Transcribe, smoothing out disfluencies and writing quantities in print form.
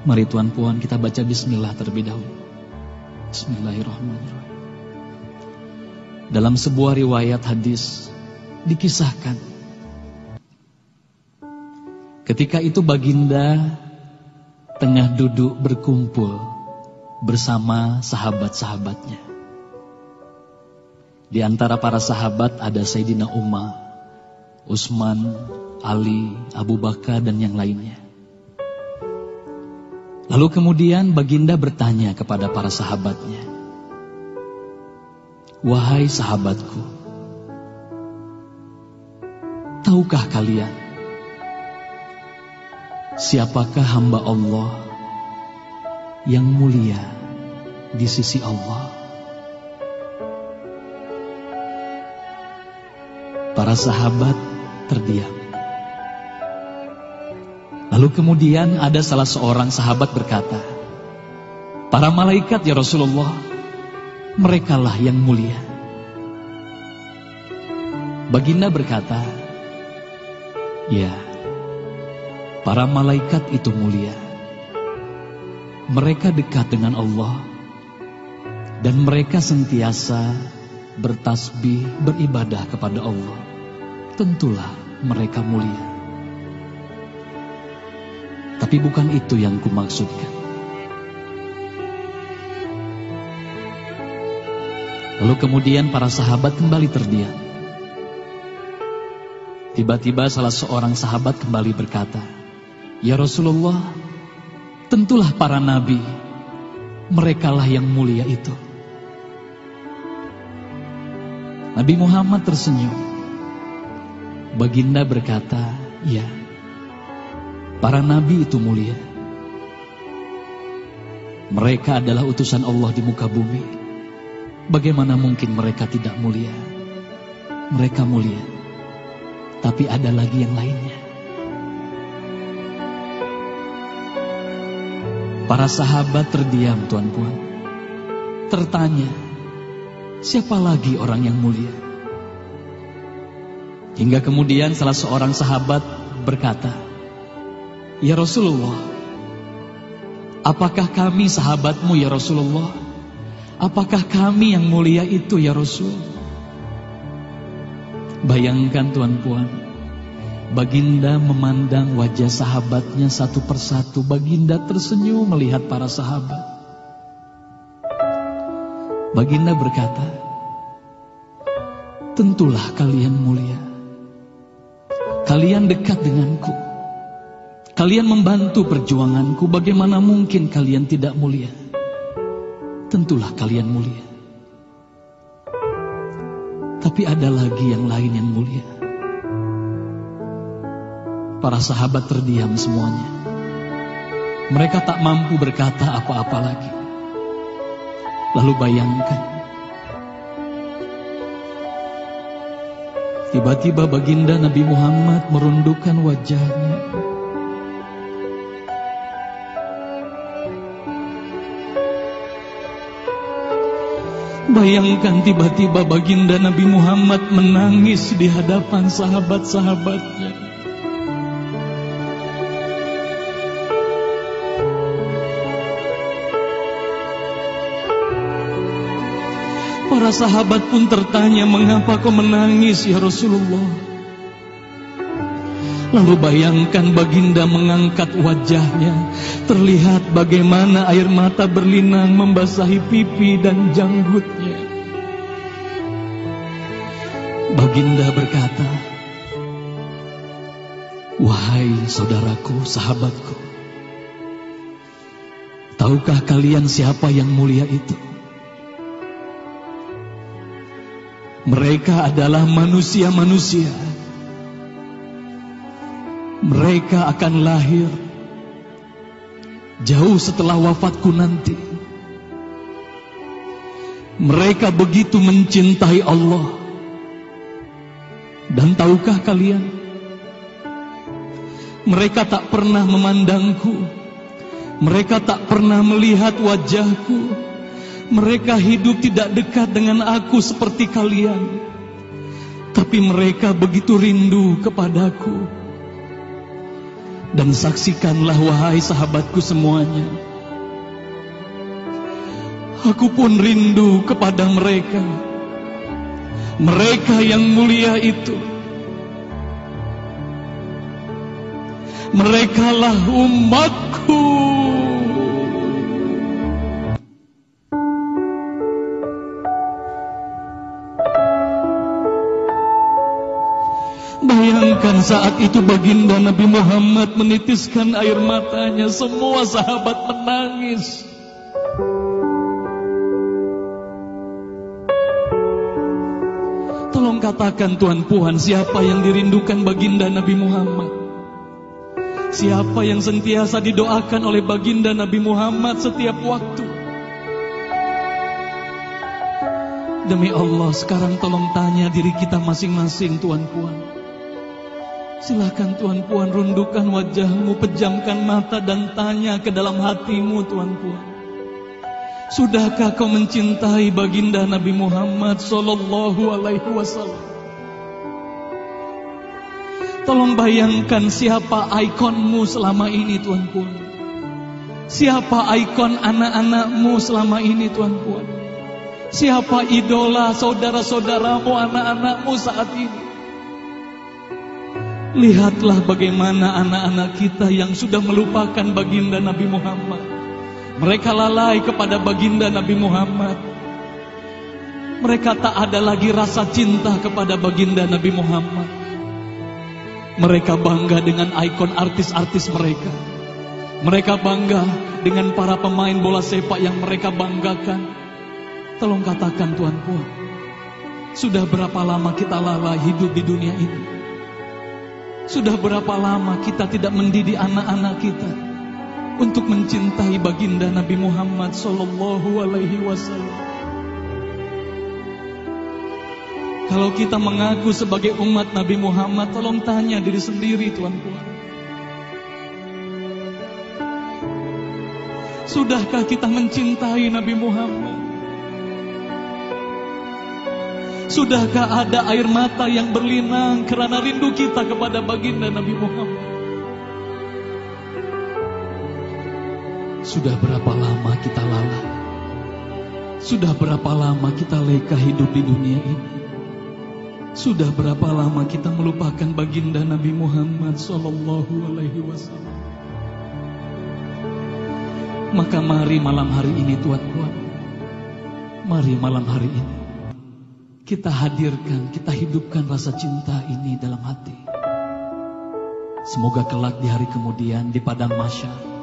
Mari Tuan Puan kita baca bismillah terlebih dahulu. Bismillahirrahmanirrahim. Dalam sebuah riwayat hadis dikisahkan, ketika itu baginda tengah duduk berkumpul bersama sahabat-sahabatnya. Di antara para sahabat ada Sayyidina Umar, Utsman, Ali, Abu Bakar dan yang lainnya. Lalu kemudian baginda bertanya kepada para sahabatnya, "Wahai sahabatku, tahukah kalian siapakah hamba Allah yang mulia di sisi Allah?" Para sahabat terdiam. Lalu kemudian ada salah seorang sahabat berkata, "Para malaikat ya Rasulullah, merekalah yang mulia." Baginda berkata, "Ya, para malaikat itu mulia. Mereka dekat dengan Allah dan mereka sentiasa bertasbih, beribadah kepada Allah. Tentulah mereka mulia. Tapi bukan itu yang kumaksudkan." Lalu kemudian para sahabat kembali terdiam. Tiba-tiba salah seorang sahabat kembali berkata, "Ya Rasulullah, tentulah para nabi, merekalah yang mulia itu." Nabi Muhammad tersenyum. Baginda berkata, "Ya, para nabi itu mulia. Mereka adalah utusan Allah di muka bumi. Bagaimana mungkin mereka tidak mulia? Mereka mulia. Tapi ada lagi yang lainnya." Para sahabat terdiam, Tuan Puan. Tertanya, siapa lagi orang yang mulia? Hingga kemudian salah seorang sahabat berkata, "Ya Rasulullah, apakah kami sahabatmu ya Rasulullah? Apakah kami yang mulia itu ya Rasul?" Bayangkan Tuan Puan, baginda memandang wajah sahabatnya satu persatu. Baginda tersenyum melihat para sahabat. Baginda berkata, "Tentulah kalian mulia. Kalian dekat denganku. Kalian membantu perjuanganku. Bagaimana mungkin kalian tidak mulia? Tentulah kalian mulia. Tapi ada lagi yang lain yang mulia." Para sahabat terdiam semuanya. Mereka tak mampu berkata apa-apa lagi. Lalu bayangkan, tiba-tiba baginda Nabi Muhammad merundukkan wajahnya. Bayangkan tiba-tiba baginda Nabi Muhammad menangis di hadapan sahabat-sahabatnya. Para sahabat pun tertanya, "Mengapa kau menangis ya Rasulullah?" Lalu bayangkan baginda mengangkat wajahnya. Terlihat bagaimana air mata berlinang membasahi pipi dan janggutnya. Baginda berkata, "Wahai saudaraku, sahabatku, tahukah kalian siapa yang mulia itu? Mereka adalah manusia-manusia. Mereka akan lahir jauh setelah wafatku nanti. Mereka begitu mencintai Allah. Dan tahukah kalian, mereka tak pernah memandangku. Mereka tak pernah melihat wajahku. Mereka hidup tidak dekat dengan aku seperti kalian. Tapi mereka begitu rindu kepadaku. Dan saksikanlah wahai sahabatku semuanya, aku pun rindu kepada mereka, mereka yang mulia itu. Merekalah umatku. Bayangkan saat itu baginda Nabi Muhammad menitiskan air matanya, semua sahabat menangis. Tolong katakan Tuan Puan, siapa yang dirindukan baginda Nabi Muhammad? Siapa yang sentiasa didoakan oleh baginda Nabi Muhammad setiap waktu? Demi Allah, sekarang tolong tanya diri kita masing-masing Tuan Puan. Silakan Tuan Puan rundukkan wajahmu, pejamkan mata dan tanya ke dalam hatimu Tuan Puan. Sudahkah kau mencintai baginda Nabi Muhammad sallallahu alaihi wasallam? Tolong bayangkan siapa ikonmu selama ini Tuan Puan. Siapa ikon anak-anakmu selama ini Tuan Puan. Siapa idola saudara-saudaramu, anak-anakmu saat ini. Lihatlah bagaimana anak-anak kita yang sudah melupakan baginda Nabi Muhammad. Mereka lalai kepada baginda Nabi Muhammad. Mereka tak ada lagi rasa cinta kepada baginda Nabi Muhammad. Mereka bangga dengan ikon artis-artis mereka. Mereka bangga dengan para pemain bola sepak yang mereka banggakan. Tolong katakan Tuan Puan, sudah berapa lama kita lalai hidup di dunia ini? Sudah berapa lama kita tidak mendidik anak-anak kita untuk mencintai baginda Nabi Muhammad sallallahu alaihi wasallam? Kalau kita mengaku sebagai umat Nabi Muhammad, tolong tanya diri sendiri Tuan Puan. Sudahkah kita mencintai Nabi Muhammad? Sudahkah ada air mata yang berlinang karena rindu kita kepada baginda Nabi Muhammad? Sudah berapa lama kita lalai? Sudah berapa lama kita leka hidup di dunia ini? Sudah berapa lama kita melupakan baginda Nabi Muhammad sallallahu alaihi wasallam? Maka mari malam hari ini Tuan Puan, mari malam hari ini kita hadirkan, kita hidupkan rasa cinta ini dalam hati. Semoga kelak di hari kemudian di padang mahsyar